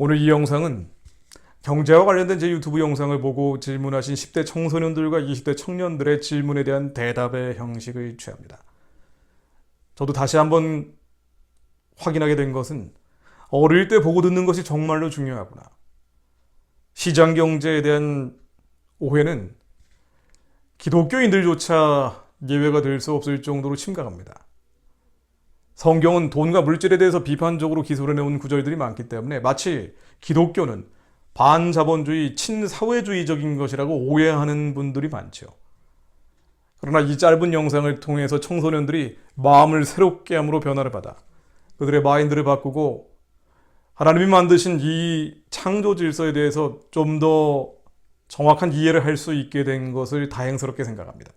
오늘 이 영상은 경제와 관련된 제 유튜브 영상을 보고 질문하신 10대 청소년들과 20대 청년들의 질문에 대한 대답의 형식을 취합니다. 저도 다시 한번 확인하게 된 것은 어릴 때 보고 듣는 것이 정말로 중요하구나. 시장 경제에 대한 오해는 기독교인들조차 예외가 될 수 없을 정도로 심각합니다. 성경은 돈과 물질에 대해서 비판적으로 기술해내온 구절들이 많기 때문에 마치 기독교는 반자본주의, 친사회주의적인 것이라고 오해하는 분들이 많죠. 그러나 이 짧은 영상을 통해서 청소년들이 마음을 새롭게 함으로 변화를 받아 그들의 마인드를 바꾸고 하나님이 만드신 이 창조 질서에 대해서 좀 더 정확한 이해를 할 수 있게 된 것을 다행스럽게 생각합니다.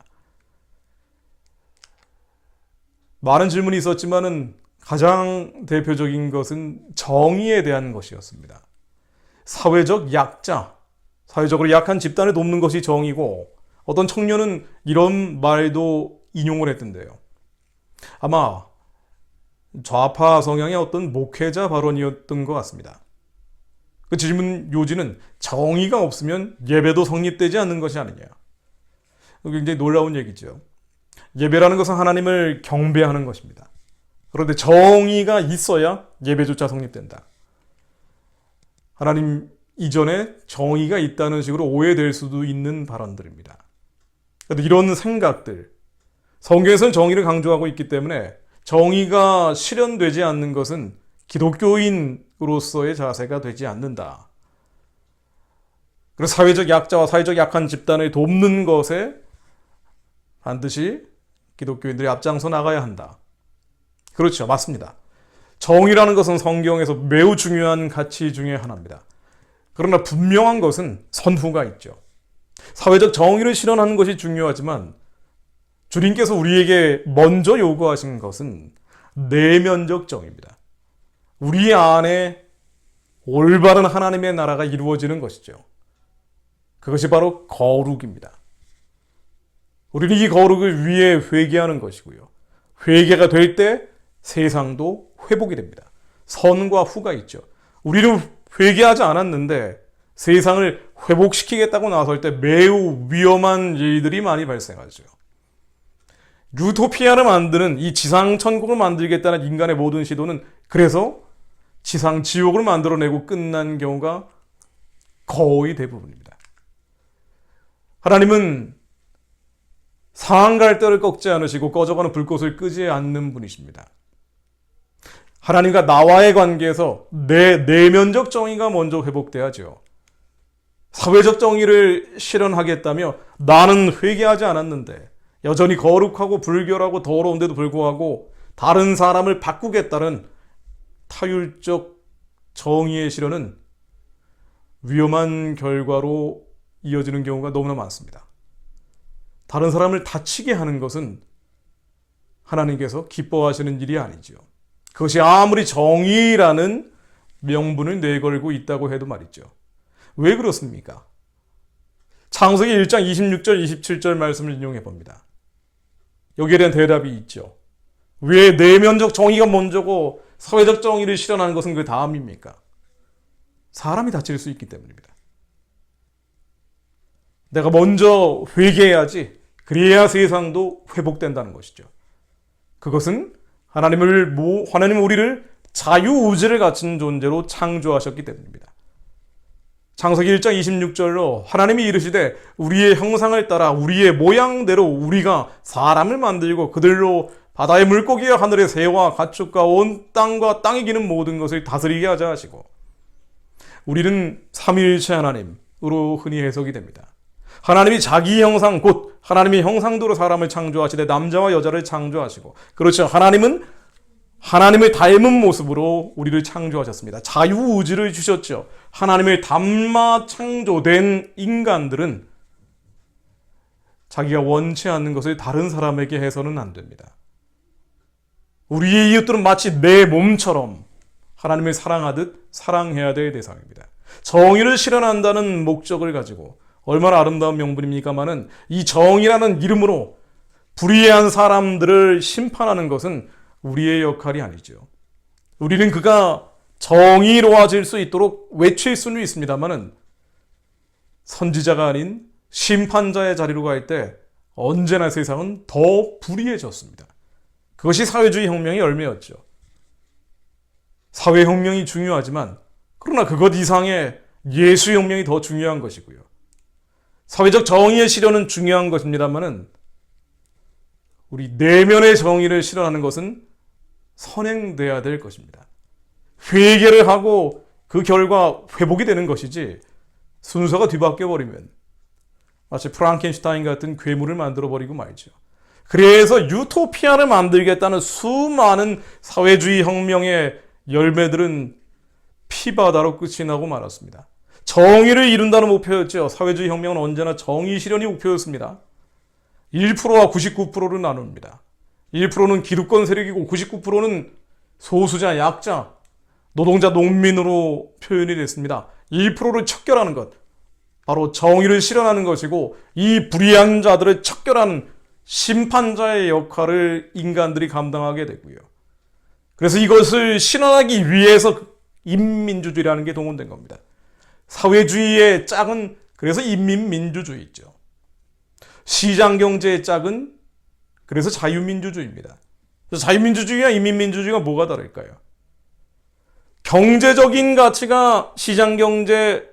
많은 질문이 있었지만은 가장 대표적인 것은 정의에 대한 것이었습니다. 사회적 약자, 사회적으로 약한 집단을 돕는 것이 정의고, 어떤 청년은 이런 말도 인용을 했던데요. 아마 좌파 성향의 어떤 목회자 발언이었던 것 같습니다. 그 질문 요지는 정의가 없으면 예배도 성립되지 않는 것이 아니냐. 굉장히 놀라운 얘기죠. 예배라는 것은 하나님을 경배하는 것입니다. 그런데 정의가 있어야 예배조차 성립된다. 하나님 이전에 정의가 있다는 식으로 오해될 수도 있는 발언들입니다. 그런데 이런 생각들, 성경에서는 정의를 강조하고 있기 때문에 정의가 실현되지 않는 것은 기독교인으로서의 자세가 되지 않는다. 그래서 사회적 약자와 사회적 약한 집단을 돕는 것에 반드시 기독교인들이 앞장서 나가야 한다. 그렇죠. 맞습니다. 정의라는 것은 성경에서 매우 중요한 가치 중에 하나입니다. 그러나 분명한 것은 선후가 있죠. 사회적 정의를 실현하는 것이 중요하지만 주님께서 우리에게 먼저 요구하신 것은 내면적 정의입니다. 우리 안에 올바른 하나님의 나라가 이루어지는 것이죠. 그것이 바로 거룩입니다. 우리는 이 거룩을 위해 회개하는 것이고요. 회개가 될 때 세상도 회복이 됩니다. 선과 후가 있죠. 우리는 회개하지 않았는데 세상을 회복시키겠다고 나설 때 매우 위험한 일들이 많이 발생하죠. 유토피아를 만드는 이 지상 천국을 만들겠다는 인간의 모든 시도는 그래서 지상 지옥을 만들어내고 끝난 경우가 거의 대부분입니다. 하나님은 상한 갈대를 꺾지 않으시고 꺼져가는 불꽃을 끄지 않는 분이십니다. 하나님과 나와의 관계에서 내 내면적 정의가 먼저 회복돼야죠. 사회적 정의를 실현하겠다며 나는 회개하지 않았는데 여전히 거룩하고 불결하고 더러운데도 불구하고 다른 사람을 바꾸겠다는 타율적 정의의 실현은 위험한 결과로 이어지는 경우가 너무나 많습니다. 다른 사람을 다치게 하는 것은 하나님께서 기뻐하시는 일이 아니죠. 그것이 아무리 정의라는 명분을 내걸고 있다고 해도 말이죠. 왜 그렇습니까? 창세기 1장 26절, 27절 말씀을 인용해 봅니다. 여기에 대한 대답이 있죠. 왜 내면적 정의가 먼저고 사회적 정의를 실현하는 것은 그 다음입니까? 사람이 다칠 수 있기 때문입니다. 내가 먼저 회개해야지 그래야 세상도 회복된다는 것이죠. 그것은 하나님 우리를 자유의지를 갖춘 존재로 창조하셨기 때문입니다. 창세기 1장 26절로 하나님이 이르시되 우리의 형상을 따라 우리의 모양대로 우리가 사람을 만들고 그들로 바다의 물고기와 하늘의 새와 가축과 온 땅과 땅에 기는 모든 것을 다스리게 하자 하시고, 우리는 삼위일체 하나님으로 흔히 해석이 됩니다. 하나님이 자기 형상 곧 하나님의 형상대로 사람을 창조하시되 남자와 여자를 창조하시고, 그렇죠. 하나님은 하나님을 닮은 모습으로 우리를 창조하셨습니다. 자유의지를 주셨죠. 하나님을 닮아 창조된 인간들은 자기가 원치 않는 것을 다른 사람에게 해서는 안 됩니다. 우리의 이웃들은 마치 내 몸처럼 하나님을 사랑하듯 사랑해야 될 대상입니다. 정의를 실현한다는 목적을 가지고 얼마나 아름다운 명분입니까마는 이 정의라는 이름으로 불의한 사람들을 심판하는 것은 우리의 역할이 아니죠. 우리는 그가 정의로워질 수 있도록 외칠 수는 있습니다만은 선지자가 아닌 심판자의 자리로 갈 때 언제나 세상은 더 불의해졌습니다. 그것이 사회주의 혁명의 열매였죠. 사회혁명이 중요하지만 그러나 그것 이상의 예수혁명이 더 중요한 것이고요. 사회적 정의의 실현은 중요한 것입니다만은 우리 내면의 정의를 실현하는 것은 선행돼야 될 것입니다. 회개를 하고 그 결과 회복이 되는 것이지 순서가 뒤바뀌어 버리면 마치 프랑켄슈타인 같은 괴물을 만들어 버리고 말죠. 그래서 유토피아를 만들겠다는 수많은 사회주의 혁명의 열매들은 피바다로 끝이 나고 말았습니다. 정의를 이룬다는 목표였죠. 사회주의 혁명은 언제나 정의 실현이 목표였습니다. 1%와 99%를 나눕니다. 1%는 기득권 세력이고 99%는 소수자, 약자, 노동자, 농민으로 표현이 됐습니다. 1%를 척결하는 것, 바로 정의를 실현하는 것이고 이 불의한 자들을 척결하는 심판자의 역할을 인간들이 감당하게 되고요. 그래서 이것을 실현하기 위해서 인민주주의라는 게 동원된 겁니다. 사회주의의 짝은 그래서 인민민주주의죠. 시장경제의 짝은 그래서 자유민주주의입니다. 그래서 자유민주주의와 인민민주주의가 뭐가 다를까요? 경제적인 가치가 시장경제,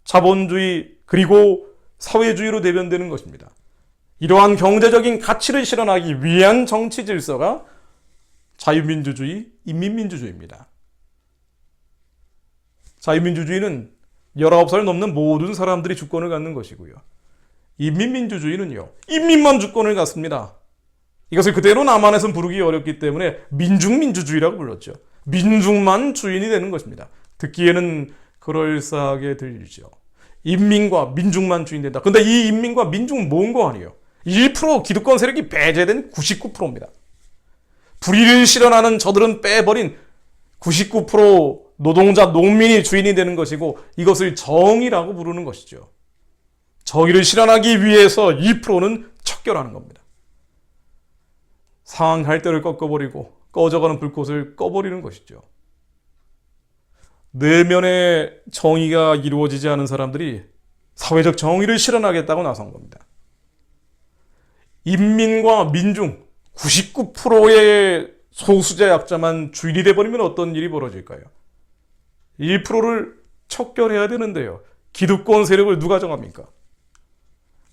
자본주의 그리고 사회주의로 대변되는 것입니다. 이러한 경제적인 가치를 실현하기 위한 정치 질서가 자유민주주의, 인민민주주의입니다. 자유민주주의는 19살 넘는 모든 사람들이 주권을 갖는 것이고요. 인민민주주의는요, 인민만 주권을 갖습니다. 이것을 그대로 남한에서는 부르기 어렵기 때문에 민중민주주의라고 불렀죠. 민중만 주인이 되는 것입니다. 듣기에는 그럴싸하게 들리죠. 인민과 민중만 주인 된다. 근데 이 인민과 민중은 뭔 거 아니에요? 1% 기득권 세력이 배제된 99%입니다. 불의를 실현하는 저들은 빼버린 99% 노동자, 농민이 주인이 되는 것이고 이것을 정의라고 부르는 것이죠. 정의를 실현하기 위해서 2%는 척결하는 겁니다. 상황 갈대를 꺾어버리고 꺼져가는 불꽃을 꺼버리는 것이죠. 내면의 정의가 이루어지지 않은 사람들이 사회적 정의를 실현하겠다고 나선 겁니다. 인민과 민중 99%의 소수자 약자만 주인이 돼버리면 어떤 일이 벌어질까요? 1%를 척결해야 되는데요. 기득권 세력을 누가 정합니까?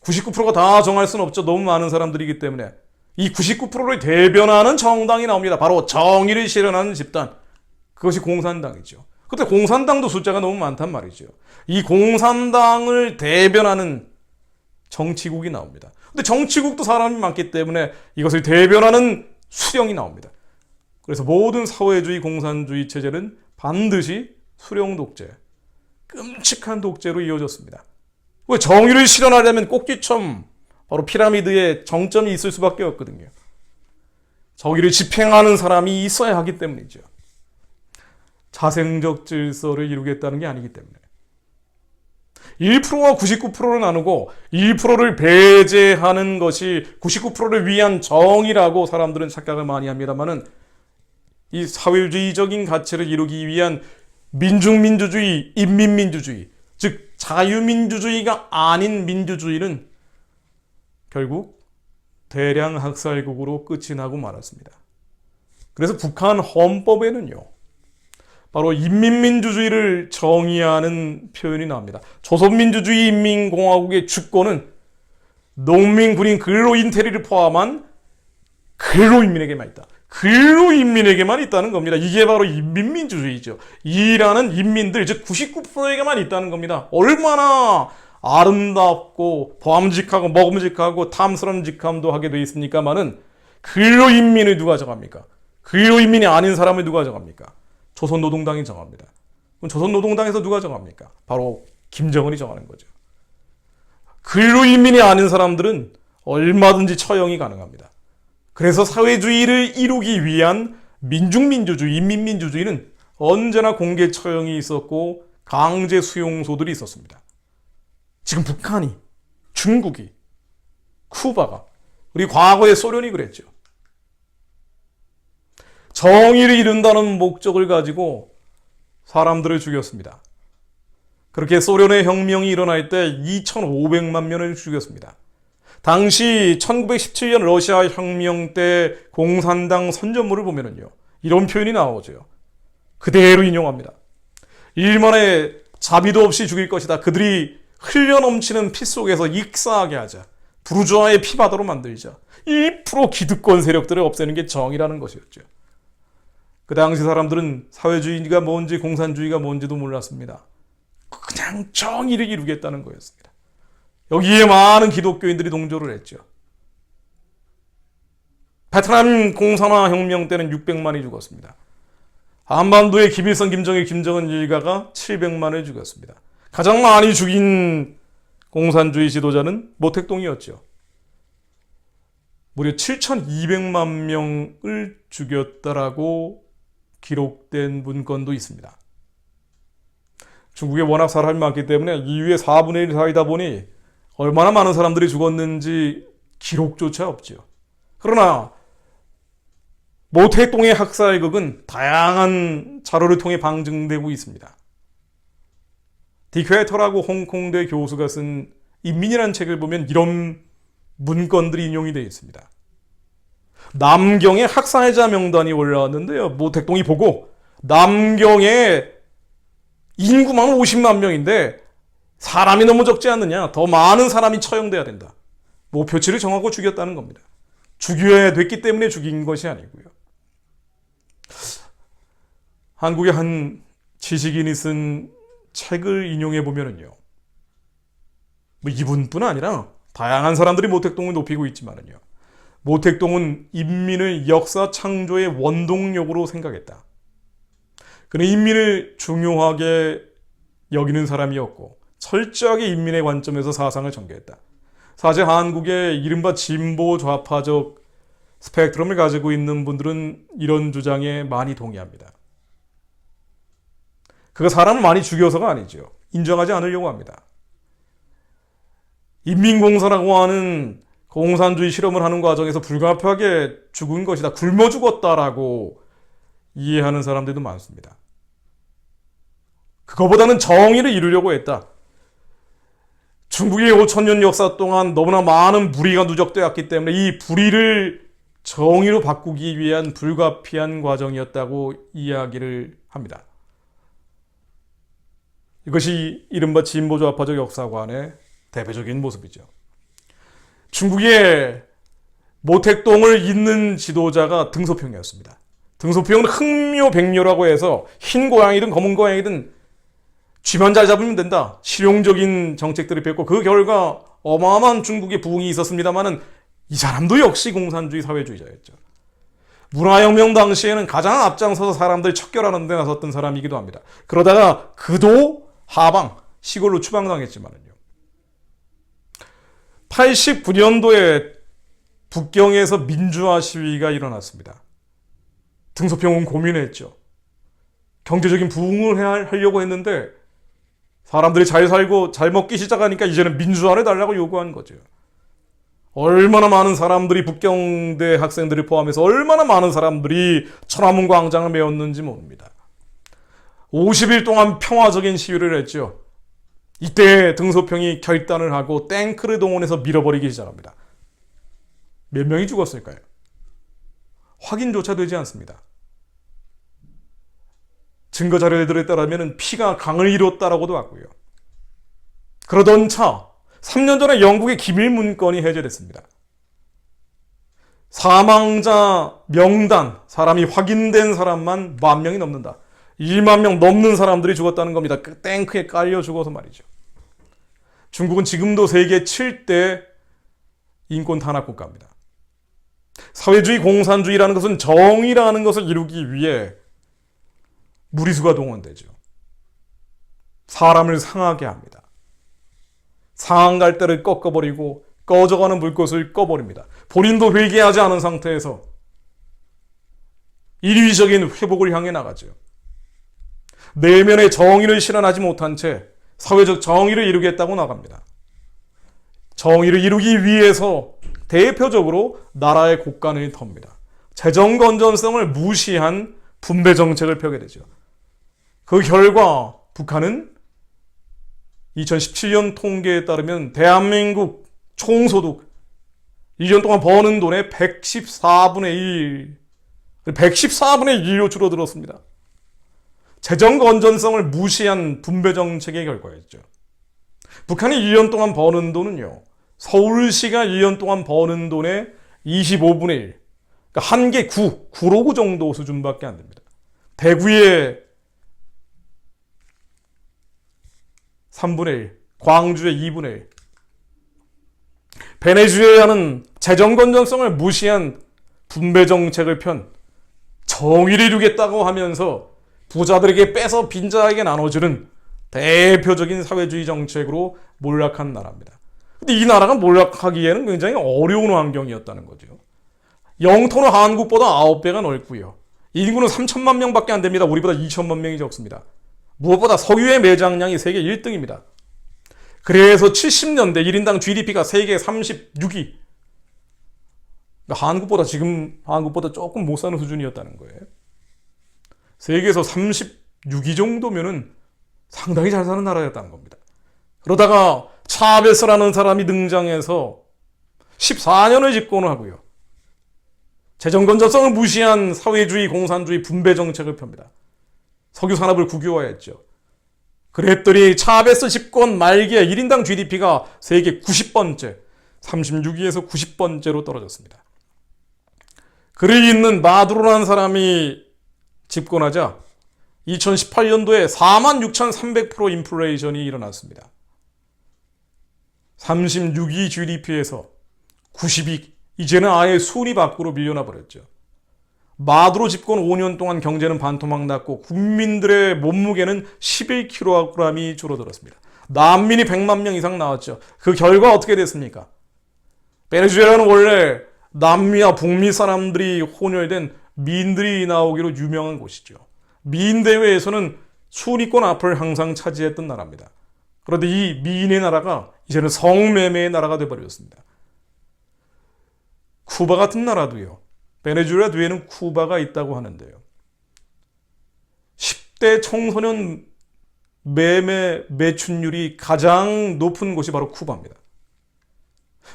99%가 다 정할 수는 없죠. 너무 많은 사람들이기 때문에. 이 99%를 대변하는 정당이 나옵니다. 바로 정의를 실현하는 집단. 그것이 공산당이죠. 근데 공산당도 숫자가 너무 많단 말이죠. 이 공산당을 대변하는 정치국이 나옵니다. 근데 정치국도 사람이 많기 때문에 이것을 대변하는 수령이 나옵니다. 그래서 모든 사회주의 공산주의 체제는 반드시 수령 독재, 끔찍한 독재로 이어졌습니다. 왜 정의를 실현하려면 꼭지점, 바로 피라미드에 정점이 있을 수밖에 없거든요. 정의를 집행하는 사람이 있어야 하기 때문이죠. 자생적 질서를 이루겠다는 게 아니기 때문에. 1%와 99%를 나누고 1%를 배제하는 것이 99%를 위한 정의라고 사람들은 착각을 많이 합니다만은 이 사회주의적인 가치를 이루기 위한 민중민주주의, 인민민주주의, 즉 자유민주주의가 아닌 민주주의는 결국 대량 학살국으로 끝이 나고 말았습니다. 그래서 북한 헌법에는요, 바로 인민민주주의를 정의하는 표현이 나옵니다. 조선민주주의 인민공화국의 주권은 농민, 군인, 근로인테리를 포함한 근로인민에게만 있다. 근로인민에게만 있다는 겁니다. 이게 바로 인민민주주의죠. 일하는 인민들, 즉 99%에게만 있다는 겁니다. 얼마나 아름답고 보암직하고 먹음직하고 탐스러운 하게 돼 있습니까만은 근로인민을 누가 정합니까? 근로인민이 아닌 사람을 누가 정합니까? 조선노동당이 정합니다. 그럼 조선노동당에서 누가 정합니까? 바로 김정은이 정하는 거죠. 근로인민이 아닌 사람들은 얼마든지 처형이 가능합니다. 그래서 사회주의를 이루기 위한 민중민주주의, 인민민주주의는 언제나 공개 처형이 있었고 강제 수용소들이 있었습니다. 지금 북한이, 중국이, 쿠바가, 우리 과거의 소련이 그랬죠. 정의를 이룬다는 목적을 가지고 사람들을 죽였습니다. 그렇게 소련의 혁명이 일어날 때 2,500만 명을 죽였습니다. 당시 1917년 러시아 혁명 때 공산당 선전물을 보면은요, 이런 표현이 나오죠. 그대로 인용합니다. 일만에 자비도 없이 죽일 것이다. 그들이 흘려 넘치는 피 속에서 익사하게 하자. 부르주아의 피바다로 만들자. 1% 기득권 세력들을 없애는 게 정의라는 것이었죠. 그 당시 사람들은 사회주의가 뭔지 공산주의가 뭔지도 몰랐습니다. 그냥 정의를 이루겠다는 거였습니다. 여기에 많은 기독교인들이 동조를 했죠. 베트남 공산화 혁명 때는 600만이 죽었습니다. 한반도의 김일성, 김정일, 김정은 일가가 700만을 죽였습니다. 가장 많이 죽인 공산주의 지도자는 모택동이었죠. 무려 7,200만 명을 죽였다라고 기록된 문건도 있습니다. 중국에 워낙 사람이 많기 때문에 인류의 4분의 1 사이다 보니 얼마나 많은 사람들이 죽었는지 기록조차 없죠. 그러나 모택동의 학살극은 다양한 자료를 통해 방증되고 있습니다. 디퀘터라고 홍콩대 교수가 쓴 인민이라는 책을 보면 이런 문건들이 인용이 되어 있습니다. 남경의 학살자 명단이 올라왔는데요. 모택동이 보고 남경의 인구만 50만 명인데 사람이 너무 적지 않느냐. 더 많은 사람이 처형돼야 된다. 목표치를 정하고 죽였다는 겁니다. 죽여야 됐기 때문에 죽인 것이 아니고요. 한국의 한 지식인이 쓴 책을 인용해 보면은요. 뭐 이분뿐 아니라 다양한 사람들이 모택동을 높이고 있지만은요. 모택동은 인민을 역사 창조의 원동력으로 생각했다. 그는 인민을 중요하게 여기는 사람이었고 철저하게 인민의 관점에서 사상을 전개했다. 사실 한국의 이른바 진보 좌파적 스펙트럼을 가지고 있는 분들은 이런 주장에 많이 동의합니다. 그가 사람을 많이 죽여서가 아니죠. 인정하지 않으려고 합니다. 인민공사라고 하는 공산주의 실험을 하는 과정에서 불가피하게 죽은 것이다. 굶어 죽었다라고 이해하는 사람들도 많습니다. 그거보다는 정의를 이루려고 했다. 중국의 5천년 역사 동안 너무나 많은 불의가 누적되었기 때문에 이 불의를 정의로 바꾸기 위한 불가피한 과정이었다고 이야기를 합니다. 이것이 이른바 진보좌파적 역사관의 대표적인 모습이죠. 중국의 모택동을 잇는 지도자가 등소평이었습니다. 등소평은 흥묘백료라고 해서 흰 고양이든 검은 고양이든 쥐만 잘 잡으면 된다. 실용적인 정책들을 폈고 그 결과 어마어마한 중국의 부흥이 있었습니다만은 이 사람도 역시 공산주의 사회주의자였죠. 문화혁명 당시에는 가장 앞장서서 사람들 척결하는 데 나섰던 사람이기도 합니다. 그러다가 그도 하방, 시골로 추방당했지만은요. 89년도에 북경에서 민주화 시위가 일어났습니다. 등소평은 고민했죠. 경제적인 부흥을 하려고 했는데 사람들이 잘 살고 잘 먹기 시작하니까 이제는 민주화를 달라고 요구한 거죠. 얼마나 많은 사람들이 북경대 학생들을 포함해서 얼마나 많은 사람들이 천안문 광장을 메웠는지 모릅니다. 50일 동안 평화적인 시위를 했죠. 이때 등소평이 결단을 하고 탱크를 동원해서 밀어버리기 시작합니다. 몇 명이 죽었을까요? 확인조차 되지 않습니다. 증거 자료들에 따르면 피가 강을 이뤘다라고도 하고요. 그러던 차 3년 전에 영국의 기밀 문건이 해제됐습니다. 사망자 명단, 사람이 확인된 사람만 10,000명이 넘는다. 2만 명 넘는 사람들이 죽었다는 겁니다. 그 탱크에 깔려 죽어서 말이죠. 중국은 지금도 세계 7대 인권 탄압 국가입니다. 사회주의 공산주의라는 것은 정의라는 것을 이루기 위해 무리수가 동원되죠. 사람을 상하게 합니다. 상한 갈대를 꺾어버리고 꺼져가는 불꽃을 꺼버립니다. 본인도 회개하지 않은 상태에서 인위적인 회복을 향해 나가죠. 내면의 정의를 실현하지 못한 채 사회적 정의를 이루겠다고 나갑니다. 정의를 이루기 위해서 대표적으로 나라의 곳간을 텁니다. 재정 건전성을 무시한 분배 정책을 펴게 되죠. 그 결과 북한은 2017년 통계에 따르면 대한민국 총소득 1년 동안 버는 돈의 114분의 1로 줄어들었습니다. 재정 건전성을 무시한 분배 정책의 결과였죠. 북한이 1년 동안 버는 돈은요, 서울시가 1년 동안 버는 돈의 25분의 1, 그러니까 한 개 9로구 정도 수준밖에 안 됩니다. 대구의 3분의 1, 광주의 2분의 1. 베네수엘라는 재정 건전성을 무시한 분배 정책을 편 정의를 이루겠다고 하면서 부자들에게 빼서 빈자에게 나눠주는 대표적인 사회주의 정책으로 몰락한 나라입니다. 근데 이 나라가 몰락하기에는 굉장히 어려운 환경이었다는 거죠. 영토는 한국보다 9배가 넓고요. 인구는 3천만 명밖에 안 됩니다. 우리보다 2천만 명이 적습니다. 무엇보다 석유의 매장량이 세계 1등입니다. 그래서 70년대 1인당 GDP가 세계 36위. 한국보다 조금 못 사는 수준이었다는 거예요. 세계에서 36위 정도면은 상당히 잘 사는 나라였다는 겁니다. 그러다가 차베스라는 사람이 등장해서 14년을 집권을 하고요. 재정 건전성을 무시한 사회주의, 공산주의 분배 정책을 펴니다. 석유 산업을 국유화했죠. 그랬더니 차베스 집권 말기에 1인당 GDP가 세계 90번째, 36위에서 90번째로 떨어졌습니다. 그를 잇는 마두로라는 사람이 집권하자 2018년도에 46,300% 인플레이션이 일어났습니다. 36위 GDP에서 90위, 이제는 아예 순위 밖으로 밀려나 버렸죠. 마두로 집권 5년 동안 경제는 반토막 났고 국민들의 몸무게는 11kg이 줄어들었습니다. 난민이 100만 명 이상 나왔죠. 그 결과 어떻게 됐습니까? 베네수엘라는 원래 남미와 북미 사람들이 혼혈된 미인들이 나오기로 유명한 곳이죠. 미인 대회에서는 순위권 앞을 항상 차지했던 나라입니다. 그런데 이 미인의 나라가 이제는 성매매의 나라가 되어버렸습니다. 쿠바 같은 나라도요. 베네수엘라 뒤에는 쿠바가 있다고 하는데요. 10대 청소년 매매 매춘율이 가장 높은 곳이 바로 쿠바입니다.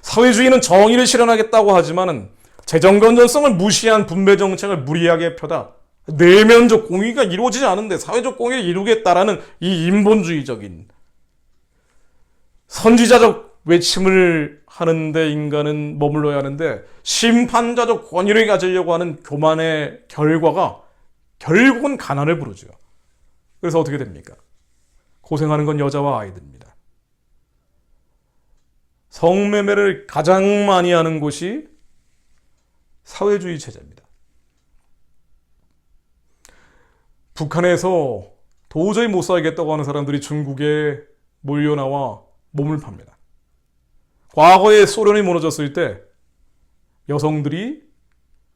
사회주의는 정의를 실현하겠다고 하지만은 재정 건전성을 무시한 분배 정책을 무리하게 펴다 내면적 공의가 이루어지지 않은데 사회적 공의를 이루겠다라는 이 인본주의적인 선지자적 외침을 하는데 인간은 머물러야 하는데 심판자적 권위를 가지려고 하는 교만의 결과가 결국은 가난을 부르죠. 그래서 어떻게 됩니까? 고생하는 건 여자와 아이들입니다. 성매매를 가장 많이 하는 곳이 사회주의 체제입니다. 북한에서 도저히 못 살겠다고 하는 사람들이 중국에 몰려나와 몸을 팝니다. 과거에 소련이 무너졌을 때 여성들이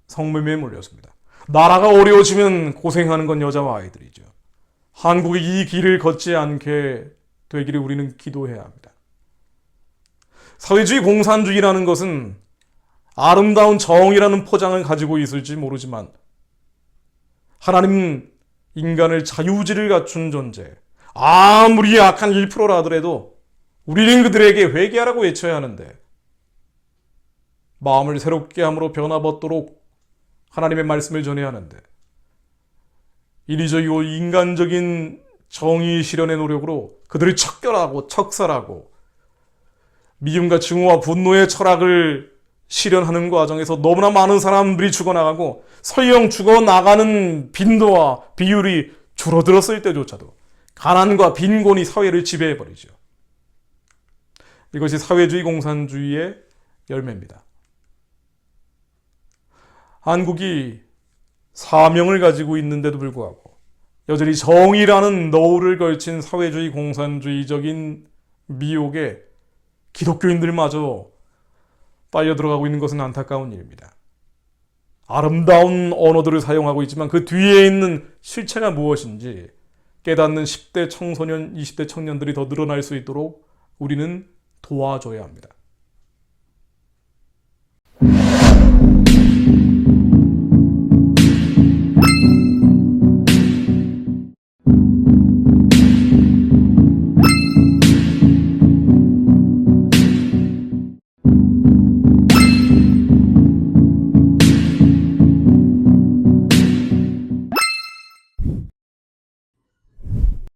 성매매에 몰렸습니다. 나라가 어려워지면 고생하는 건 여자와 아이들이죠. 한국이 이 길을 걷지 않게 되기를 우리는 기도해야 합니다. 사회주의 공산주의라는 것은 아름다운 정의라는 포장을 가지고 있을지 모르지만 하나님 인간을 자유지를 갖춘 존재, 아무리 약한 1%라 하더라도 우리는 그들에게 회개하라고 외쳐야 하는데 마음을 새롭게 함으로 변화받도록 하나님의 말씀을 전해야 하는데 이리저리고 인간적인 정의 실현의 노력으로 그들을 척결하고 척살하고 미움과 증오와 분노의 철학을 실현하는 과정에서 너무나 많은 사람들이 죽어나가고 설령 죽어나가는 빈도와 비율이 줄어들었을 때조차도 가난과 빈곤이 사회를 지배해버리죠. 이것이 사회주의 공산주의의 열매입니다. 한국이 사명을 가지고 있는데도 불구하고 여전히 정의라는 너울을 걸친 사회주의 공산주의적인 미혹에 기독교인들마저 빨려 들어가고 있는 것은 안타까운 일입니다. 아름다운 언어들을 사용하고 있지만 그 뒤에 있는 실체가 무엇인지 깨닫는 10대 청소년, 20대 청년들이 더 늘어날 수 있도록 우리는 도와줘야 합니다.